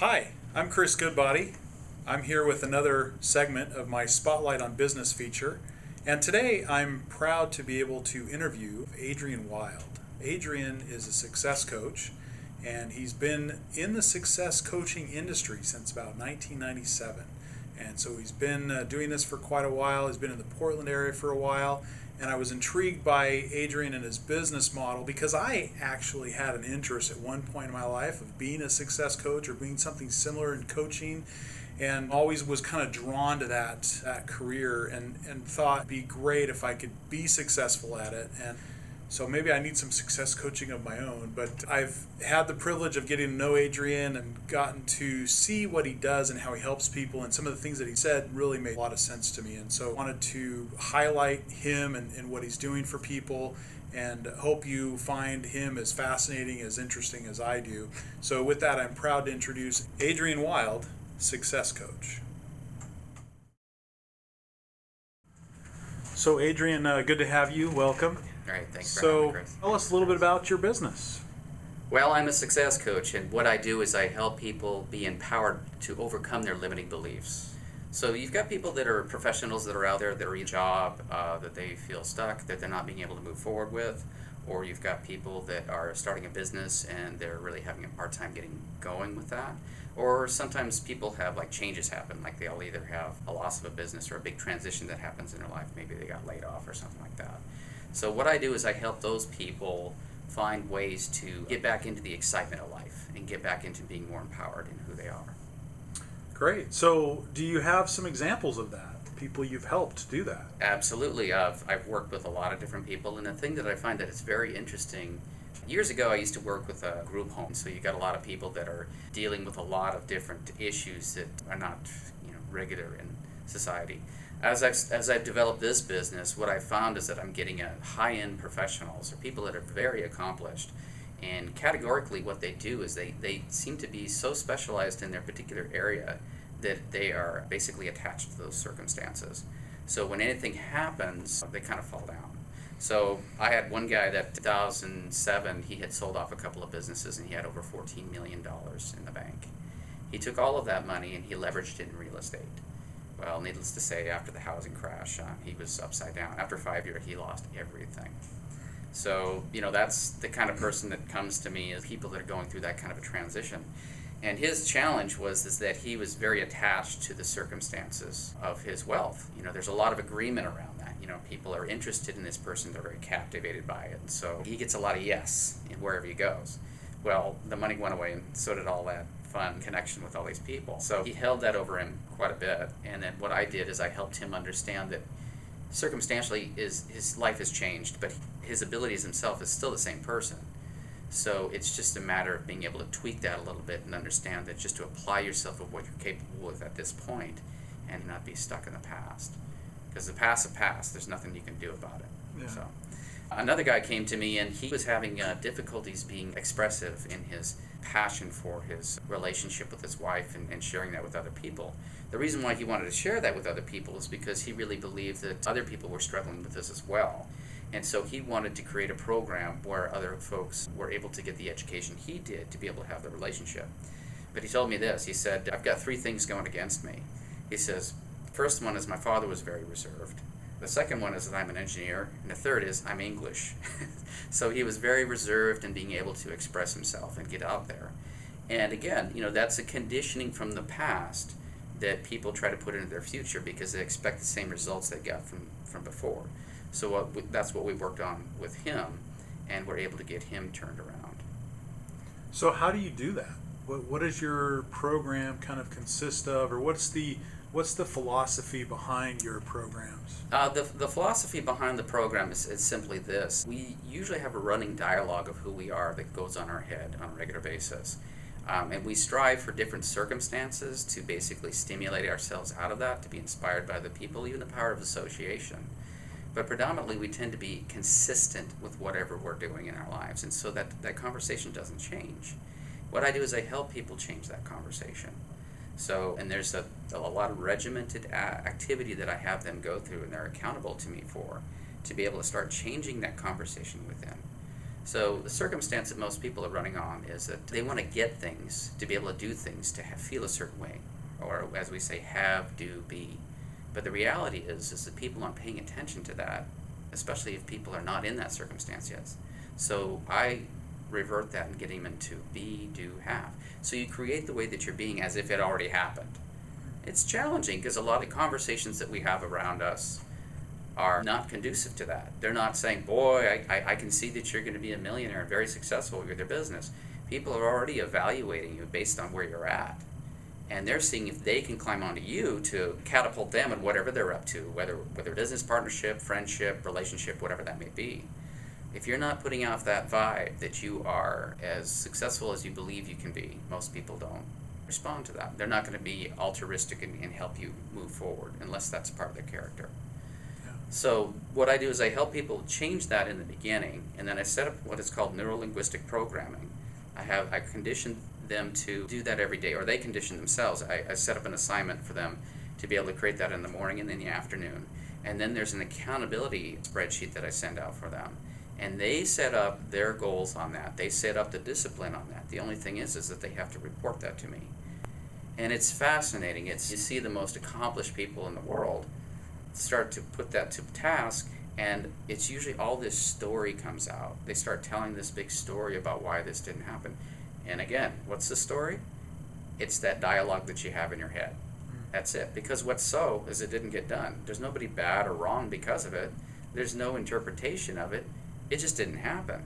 Hi, I'm Chris Goodbody. I'm here with another segment of my Spotlight on Business feature, and today I'm proud to be able to interview Adrian Wild. Adrian is a success coach, and he's been in the success coaching industry since about 1997. And so he's been doing this for quite a while. He's been in the Portland area for a while, and I was intrigued by Adrian and his business model because I actually had an interest at one point in my life of being a success coach or being something similar in coaching, and always was kind of drawn to that career and thought it'd be great if I could be successful at it. And so maybe I need some success coaching of my own, but I've had the privilege of getting to know Adrian and gotten to see what he does and how he helps people, and some of the things that he said really made a lot of sense to me. And so I wanted to highlight him and what he's doing for people, and hope you find him as fascinating, as interesting as I do. So with that, I'm proud to introduce Adrian Wild, Success Coach. So Adrian, good to have you. Welcome. All right, thanks for having me, Chris. Tell us a little bit about your business. Well, I'm a success coach, and what I do is I help people be empowered to overcome their limiting beliefs. So you've got people that are professionals that are out there that are in a job that they feel stuck, that they're not being able to move forward with, or you've got people that are starting a business and they're really having a hard time getting going with that. Or sometimes people have changes happen, like they'll either have a loss of a business or a big transition that happens in their life. Maybe they got laid off or something like that. So what I do is I help those people find ways to get back into the excitement of life and get back into being more empowered in who they are. Great. So do you have some examples of that? People you've helped do that? Absolutely. I've worked with a lot of different people, and the thing that I find that is very interesting, years ago I used to work with a group home, so you got a lot of people that are dealing with a lot of different issues that are not regular in society. As I've developed this business, what I've found is that I'm getting high-end professionals or people that are very accomplished, and categorically what they do is they seem to be so specialized in their particular area that they are basically attached to those circumstances. So when anything happens, they kind of fall down. So I had one guy that 2007, he had sold off a couple of businesses and he had over $14 million in the bank. He took all of that money and he leveraged it in real estate. Well, needless to say, after the housing crash, he was upside down. After 5 years, he lost everything. So, that's the kind of person that comes to me, is people that are going through that kind of a transition. And his challenge is that he was very attached to the circumstances of his wealth. There's a lot of agreement around that. People are interested in this person, they're very captivated by it. And so he gets a lot of yes in wherever he goes. Well, the money went away, and so did all that fun connection with all these people. So he held that over him quite a bit, and then what I did is I helped him understand that circumstantially his life has changed, but his abilities himself is still the same person. So it's just a matter of being able to tweak that a little bit and understand that just to apply yourself of what you're capable of at this point and not be stuck in the past. Because the past is past, there's nothing you can do about it. Yeah. So another guy came to me and he was having difficulties being expressive in his passion for his relationship with his wife and sharing that with other people. The reason why he wanted to share that with other people is because he really believed that other people were struggling with this as well. And so he wanted to create a program where other folks were able to get the education he did to be able to have the relationship. But he told me this. He said, I've got 3 things going against me. He says, the first one is my father was very reserved. The second one is that I'm an engineer, and the third is I'm English. So he was very reserved in being able to express himself and get out there. And again, that's a conditioning from the past that people try to put into their future because they expect the same results they got from before. So that's what we worked on with him, and we're able to get him turned around. So how do you do that? What does your program kind of consist of, or what's the philosophy behind your programs? The philosophy behind the program is simply this. We usually have a running dialogue of who we are that goes on our head on a regular basis. And we strive for different circumstances to basically stimulate ourselves out of that, to be inspired by the people, even the power of association. But predominantly we tend to be consistent with whatever we're doing in our lives, and so that conversation doesn't change. What I do is I help people change that conversation. So, and there's a lot of regimented activity that I have them go through and they're accountable to me for, to be able to start changing that conversation with them. So the circumstance that most people are running on is that they want to get things, to be able to do things, to feel a certain way, or as we say, have, do, be. But the reality is that people aren't paying attention to that, especially if people are not in that circumstance yet. So I revert that and get them into be, do, have. So you create the way that you're being as if it already happened. It's challenging because a lot of conversations that we have around us are not conducive to that. They're not saying, boy, I can see that you're going to be a millionaire and very successful with your business. People are already evaluating you based on where you're at. And they're seeing if they can climb onto you to catapult them in whatever they're up to, whether business partnership, friendship, relationship, whatever that may be. If you're not putting off that vibe that you are as successful as you believe you can be, most people don't respond to that. They're not going to be altruistic and help you move forward unless that's part of their character. Yeah. So what I do is I help people change that in the beginning, and then I set up what is called neuro-linguistic programming. I condition them to do that every day, or they condition themselves. I set up an assignment for them to be able to create that in the morning and in the afternoon. And then there's an accountability spreadsheet that I send out for them. And they set up their goals on that. They set up the discipline on that. The only thing is that they have to report that to me. And it's fascinating. You see the most accomplished people in the world start to put that to task, and it's usually all this story comes out. They start telling this big story about why this didn't happen. And again, what's the story? It's that dialogue that you have in your head. That's it. Because what's so is it didn't get done. There's nobody bad or wrong because of it. There's no interpretation of it. It just didn't happen.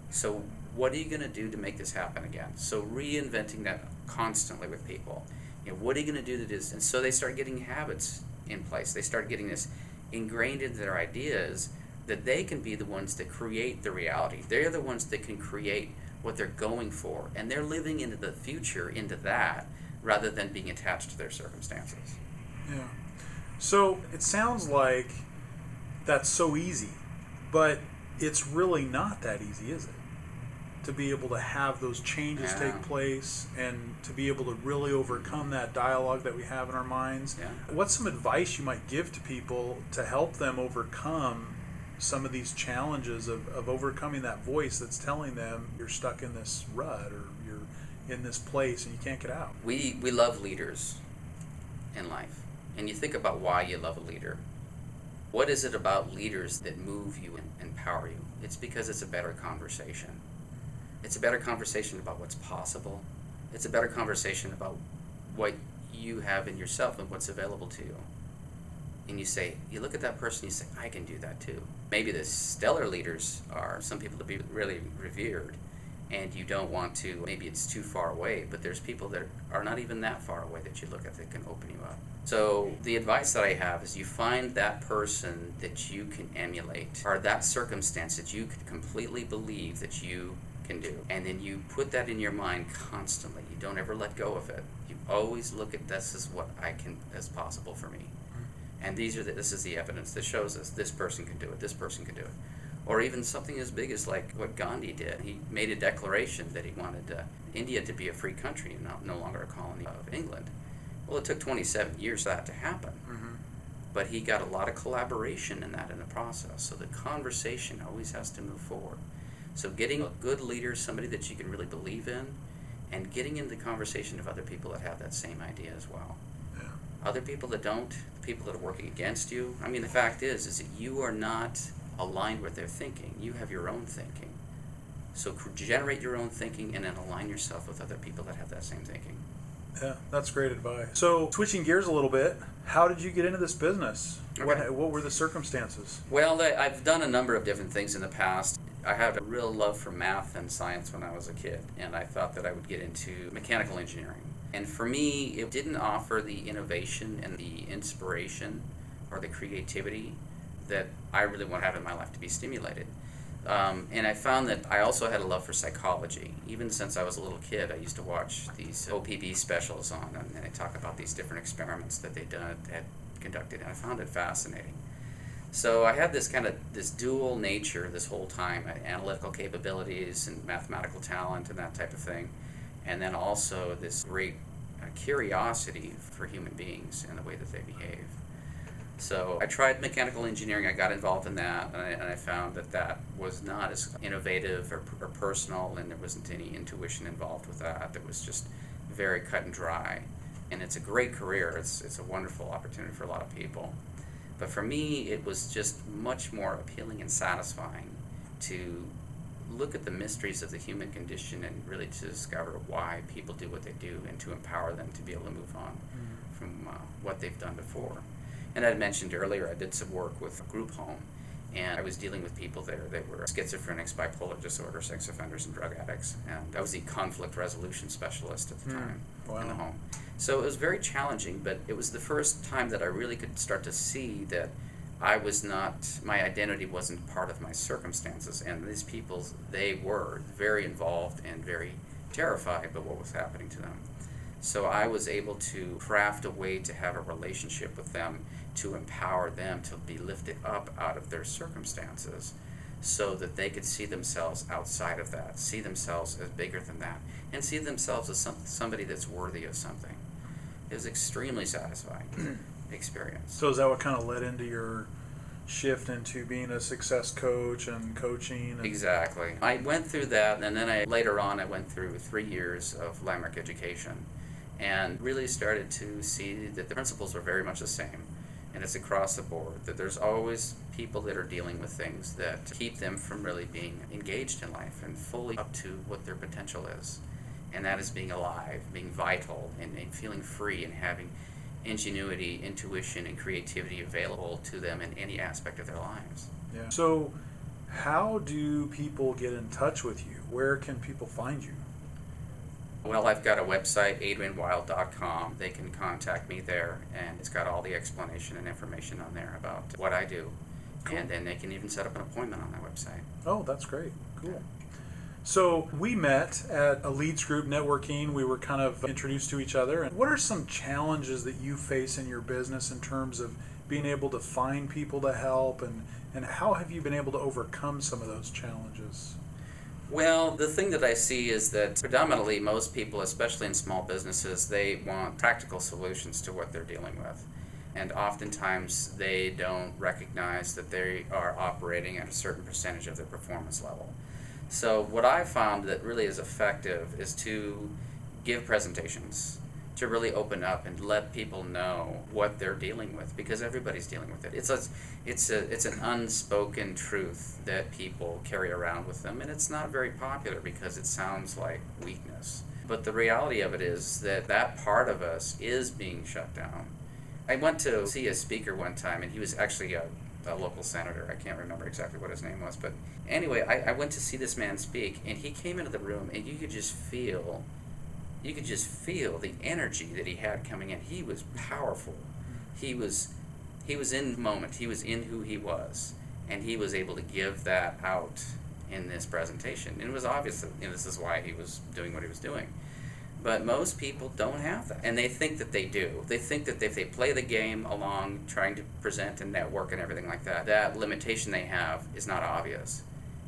So what are you going to do to make this happen again? So reinventing that constantly with people. What are you going to do that is, and so they start getting habits in place. They start getting this ingrained into their ideas that they can be the ones that create the reality. They're the ones that can create what they're going for, and they're living into the future, into that, rather than being attached to their circumstances. Yeah. So it sounds like that's so easy, but it's really not that easy, is it? To be able to have those changes take place and to be able to really overcome that dialogue that we have in our minds. Yeah. What's some advice you might give to people to help them overcome some of these challenges of overcoming that voice that's telling them you're stuck in this rut or you're in this place and you can't get out? We love leaders in life. And you think about why you love a leader. What is it about leaders that move you and empower you? It's because it's a better conversation. It's a better conversation about what's possible. It's a better conversation about what you have in yourself and what's available to you. And you look at that person, you say, I can do that too. Maybe the stellar leaders are some people to be really revered, and you don't want to, maybe it's too far away, but there's people that are not even that far away that you look at that can open you up. So the advice that I have is you find that person that you can emulate, or that circumstance that you can completely believe that you can do. And then you put that in your mind constantly. You don't ever let go of it. You always look at this as what is possible for me. And this is the evidence that shows us this person can do it, this person can do it. Or even something as big as like what Gandhi did. He made a declaration that he wanted India to be a free country and no longer a colony of England. Well, it took 27 years for that to happen. Mm-hmm. But he got a lot of collaboration in the process. So the conversation always has to move forward. So getting a good leader, somebody that you can really believe in, and getting into the conversation of other people that have that same idea as well. Yeah. Other people that don't, the people that are working against you. I mean, the fact is that you are not aligned with their thinking. You have your own thinking. So generate your own thinking and then align yourself with other people that have that same thinking. Yeah, that's great advice. So switching gears a little bit, how did you get into this business? Okay. What were the circumstances? Well, I've done a number of different things in the past. I had a real love for math and science when I was a kid, and I thought that I would get into mechanical engineering. And for me, it didn't offer the innovation and the inspiration or the creativity that I really want to have in my life to be stimulated. And I found that I also had a love for psychology. Even since I was a little kid, I used to watch these OPB specials on, and they talk about these different experiments that had conducted, and I found it fascinating. So I had this dual nature this whole time, analytical capabilities and mathematical talent and that type of thing, and then also this great curiosity for human beings and the way that they behave. So I tried mechanical engineering, I got involved in that, and I found that that was not as innovative or personal, and there wasn't any intuition involved with that. It was just very cut and dry. And it's a great career, it's a wonderful opportunity for a lot of people. But for me, it was just much more appealing and satisfying to look at the mysteries of the human condition and really to discover why people do what they do and to empower them to be able to move on from what they've done before. And I mentioned earlier, I did some work with a group home, and I was dealing with people there that were schizophrenics, bipolar disorder, sex offenders, and drug addicts. And I was the conflict resolution specialist at the time in the home. So it was very challenging, but it was the first time that I really could start to see that I was not, my identity wasn't part of my circumstances, and these people, they were very involved and very terrified by what was happening to them. So I was able to craft a way to have a relationship with them, to empower them to be lifted up out of their circumstances so that they could see themselves outside of that, see themselves as bigger than that, and see themselves as somebody that's worthy of something. It was extremely satisfying experience. So is that what kind of led into your shift into being a success coach and coaching? Exactly. I went through that, and then later on I went through 3 years of landmark education and really started to see that the principles were very much the same. And it's across the board, that there's always people that are dealing with things that keep them from really being engaged in life and fully up to what their potential is. And that is being alive, being vital, and feeling free, and having ingenuity, intuition, and creativity available to them in any aspect of their lives. Yeah. So how do people get in touch with you? Where can people find you? Well, I've got a website, adrianwild.com. They can contact me there, and it's got all the explanation and information on there about what I do. Cool. And then they can even set up an appointment on that website. Oh, that's great. Cool. So we met at a leads group networking. We were kind of introduced to each other. And what are some challenges that you face in your business in terms of being able to find people to help, and how have you been able to overcome some of those challenges? Well, the thing that I see is that predominantly most people, especially in small businesses, they want practical solutions to what they're dealing with. And oftentimes they don't recognize that they are operating at a certain percentage of their performance level. So what I found that really is effective is to give presentations, to really open up and let people know what they're dealing with, because everybody's dealing with it. It's an unspoken truth that people carry around with them, and it's not very popular because it sounds like weakness. But the reality of it is that that part of us is being shut down. I went to see a speaker one time, and he was actually a local senator. I can't remember exactly what his name was, but anyway, I went to see this man speak, and he came into the room, and you could just feel the energy that he had coming in. He was powerful. He was in the moment. He was in who he was, and he was able to give that out in this presentation. And it was obvious that this is why he was doing what he was doing. But most people don't have that, and they think that they do. They think that if they play the game along, trying to present and network and everything like that, that limitation they have is not obvious.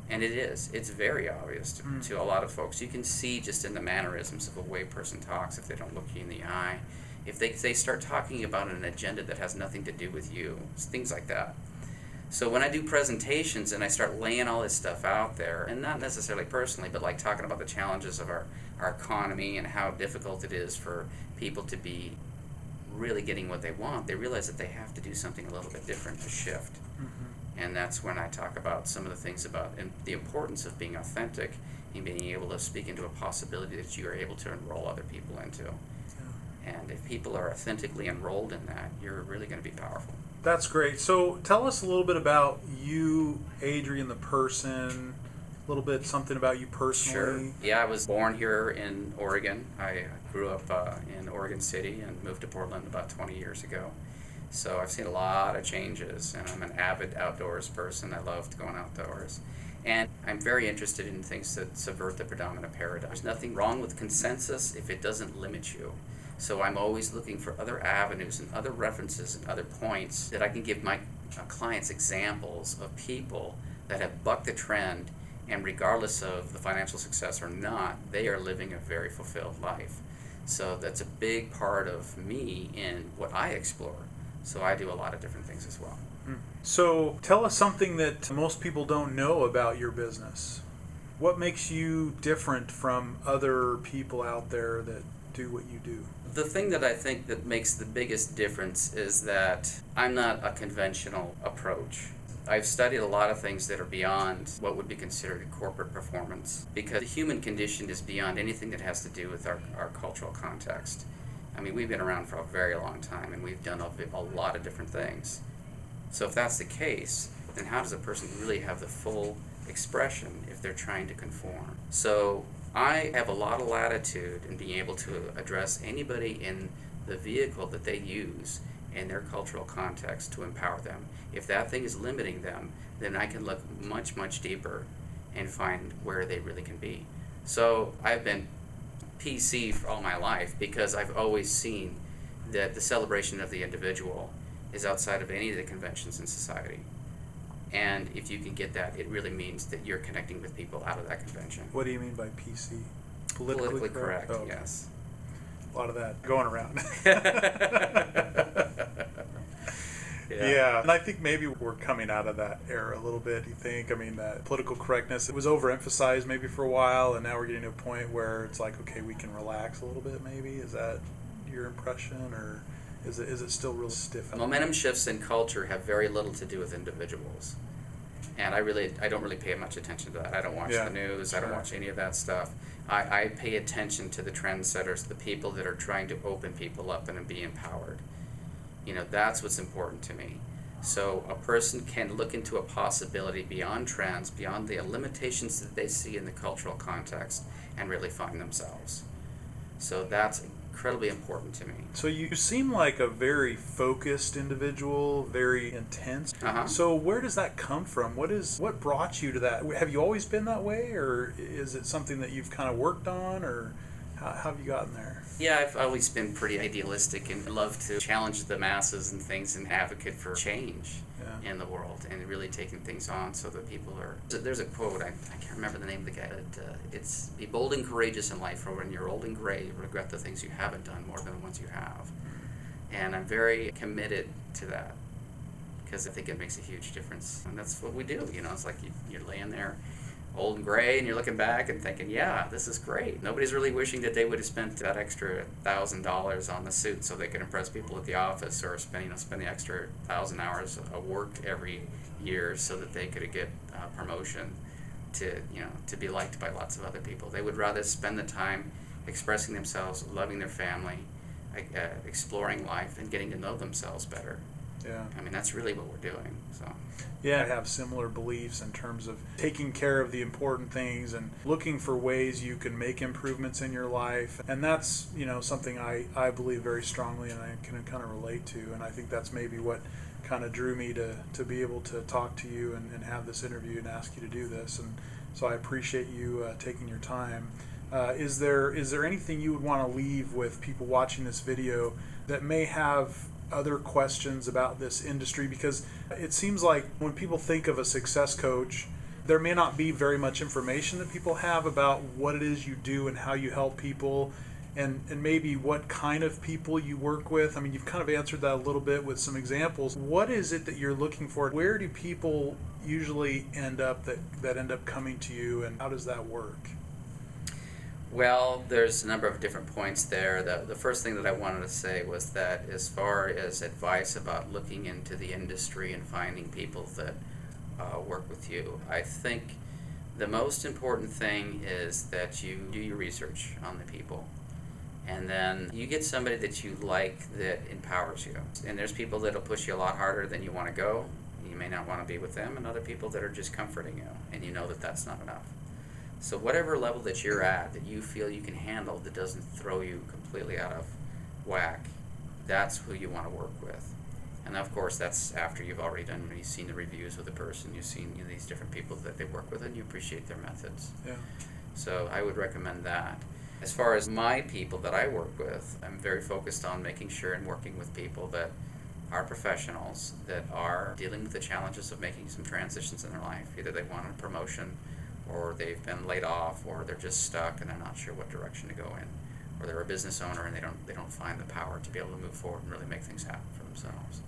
And it is. It's very obvious to a lot of folks. You can see just in the mannerisms of a way a person talks, if they don't look you in the eye, if they start talking about an agenda that has nothing to do with you, things like that. So when I do presentations and I start laying all this stuff out there, and not necessarily personally, but like talking about the challenges of our economy and how difficult it is for people to be really getting what they want, they realize that they have to do something a little bit different to shift. And that's when I talk about some of the things about the importance of being authentic and being able to speak into a possibility that you are able to enroll other people into. Yeah. And if people are authentically enrolled in that, you're really going to be powerful. That's great. So tell us a little bit about you, Adrian, the person, a little bit something about you personally. Sure. Yeah, I was born here in Oregon. I grew up in Oregon City and moved to Portland about 20 years ago. So I've seen a lot of changes, and I'm an avid outdoors person. I love going outdoors. And I'm very interested in things that subvert the predominant paradigm. There's nothing wrong with consensus if it doesn't limit you. So I'm always looking for other avenues and other references and other points that I can give my clients examples of people that have bucked the trend, and regardless of the financial success or not, they are living a very fulfilled life. So that's a big part of me in what I explore. So I do a lot of different things as well. So tell us something that most people don't know about your business. What makes you different from other people out there that do what you do? The thing that I think that makes the biggest difference is that I'm not a conventional approach. I've studied a lot of things that are beyond what would be considered corporate performance, because the human condition is beyond anything that has to do with our cultural context. I mean, we've been around for a very long time, and we've done a lot of different things. So if that's the case, then how does a person really have the full expression if they're trying to conform? So I have a lot of latitude in being able to address anybody in the vehicle that they use in their cultural context to empower them. If that thing is limiting them, then I can look much, much deeper and find where they really can be. So I've been PC for all my life because I've always seen that the celebration of the individual is outside of any of the conventions in society. And if you can get that, it really means that you're connecting with people out of that convention. What do you mean by PC? Politically correct, Oh, yes. A lot of that going around. Yeah. Yeah, and I think maybe we're coming out of that era a little bit. You think? I mean, that political correctness, it was overemphasized maybe for a while, and now we're getting to a point where it's like, okay, we can relax a little bit maybe. Is that your impression, or is it still real stiff? Momentum shifts in culture have very little to do with individuals. And I don't really pay much attention to that. I don't watch the news. I don't watch any of that stuff. I pay attention to the trendsetters, the people that are trying to open people up and be empowered. You know, that's what's important to me. So a person can look into a possibility beyond trends, beyond the limitations that they see in the cultural context, and really find themselves. So that's incredibly important to me. So you seem like a very focused individual, very intense. So where does that come from? What brought you to that? Have you always been that way, or is it something that you've kind of worked on, or how have you gotten there? Yeah, I've always been pretty idealistic and love to challenge the masses and things and advocate for change in the world and really taking things on so that people are... There's a quote, I can't remember the name of the guy, but it's be bold and courageous in life, for when you're old and gray, you regret the things you haven't done more than the ones you have. And I'm very committed to that because I think it makes a huge difference. And that's what we do, you know, it's like you're laying there old and gray, and you're looking back and thinking, yeah, this is great. Nobody's really wishing that they would have spent that extra $1,000 on the suit so they could impress people at the office, or spend the extra 1,000 hours of work every year so that they could get promotion to be liked by lots of other people. They would rather spend the time expressing themselves, loving their family, exploring life, and getting to know themselves better. Yeah. I mean, that's really what we're doing. So. Yeah, I have similar beliefs in terms of taking care of the important things and looking for ways you can make improvements in your life. And that's, something I believe very strongly and I can kind of relate to. And I think that's maybe what kind of drew me to be able to talk to you and have this interview and ask you to do this. And so I appreciate you taking your time. Is there anything you would want to leave with people watching this video that may have other questions about this industry? Because it seems like when people think of a success coach, there may not be very much information that people have about what it is you do and how you help people, and maybe what kind of people you work with. I mean, you've kind of answered that a little bit with some examples. What is it that you're looking for? Where do people usually end up that end up coming to you, and how does that work? Well, there's a number of different points there. The first thing that I wanted to say was that as far as advice about looking into the industry and finding people that work with you, I think the most important thing is that you do your research on the people. And then you get somebody that you like that empowers you. And there's people that will push you a lot harder than you want to go. You may not want to be with them, and other people that are just comforting you, and you know that that's not enough. So whatever level that you're at, that you feel you can handle, that doesn't throw you completely out of whack, that's who you want to work with. And of course, that's after you've seen the reviews of the person, you've seen these different people that they work with, and you appreciate their methods. Yeah. So I would recommend that. As far as my people that I work with, I'm very focused on making sure and working with people that are professionals, that are dealing with the challenges of making some transitions in their life. Either they want a promotion, or they've been laid off, or they're just stuck and they're not sure what direction to go in. or they're a business owner and they don't find the power to be able to move forward and really make things happen for themselves.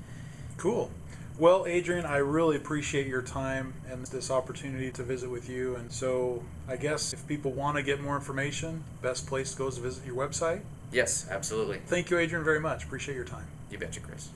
Cool. Well, Adrian, I really appreciate your time and this opportunity to visit with you. And so I guess if people want to get more information, best place to go is to visit your website. Yes, absolutely. Thank you, Adrian, very much. Appreciate your time. You betcha, Chris.